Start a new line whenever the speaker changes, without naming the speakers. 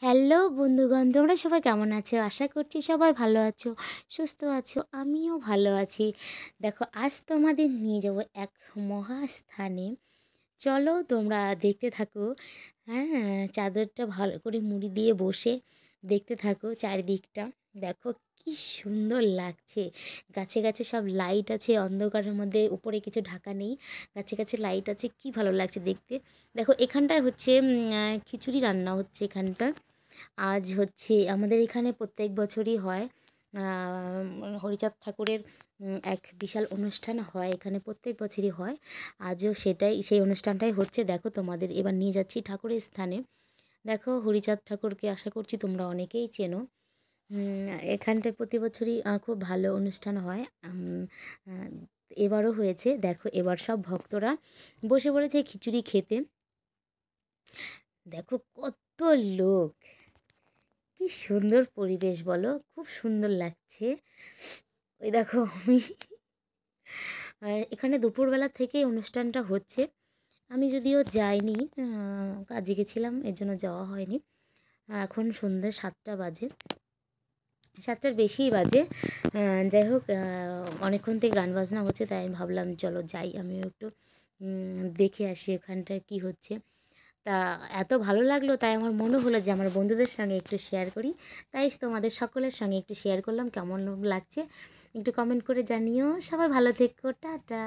Hello বন্ধুগণ, তোমরা সবাই কেমন আছো? আশা করছি সবাই ভালো আছো, সুস্থ আছো। আমিও ভালো আছি। দেখো, আজ তোমাদের নিয়ে যাব এক মহাস্থানে। চলো তোমরা দেখতে থাকো। হ্যাঁ, চাদরটা ভালো করে মুড়ি দিয়ে বসে দেখতে থাকো চারিদিকটা। দেখো কি সুন্দর লাগছে। গাছে গাছে সব লাইট আছে, অন্ধকারের মধ্যে উপরে কিছু ঢাকা নেই, গাছে গাছে লাইট আছে, কি ভালো লাগছে দেখতে। দেখো এখানটায় হচ্ছে খিচুড়ি রান্না হচ্ছে এখানটা। আজ হচ্ছে আমাদের এখানে প্রত্যেক বছরই হয় হরিচাঁদ ঠাকুরের এক বিশাল অনুষ্ঠান হয় এখানে, প্রত্যেক বছরই হয়। আজও সেই অনুষ্ঠানটাই হচ্ছে। দেখো তোমাদের এবার নিয়ে যাচ্ছি ঠাকুরের স্থানে। দেখো হরিচাঁদ ঠাকুরকে আশা করছি তোমরা অনেকেই চেনো। এখানটায় প্রতি বছরই খুব ভালো অনুষ্ঠান হয়। আহ, এবারও হয়েছে। দেখো এবার সব ভক্তরা বসে পড়েছে খিচুড়ি খেতে। দেখো কত লোক, কি সুন্দর পরিবেশ বলো, খুব সুন্দর লাগছে। ওই দেখো আমি এখানে দুপুরবেলা থেকেই অনুষ্ঠানটা হচ্ছে। আমি যদিও যাইনি, কাজে গেছিলাম, এর জন্য যাওয়া হয়নি। এখন সন্ধ্যে 7টা বাজে, 7টার বেশিই বাজে। যাই হোক, অনেকক্ষণ থেকে গান বাজনা হচ্ছে, তাই আমি ভাবলাম চলো যাই, আমিও একটু দেখে আসি ওখানটায় কী হচ্ছে। তা এত ভালো লাগলো, তাই আমার মনে হলো যে আমার বন্ধুদের সঙ্গে একটু শেয়ার করি। তাই তোমাদের সকলের সঙ্গে একটু শেয়ার করলাম। কেমন লাগছে একটু কমেন্ট করে জানিও। সবাই ভালো থেকো, টাটা।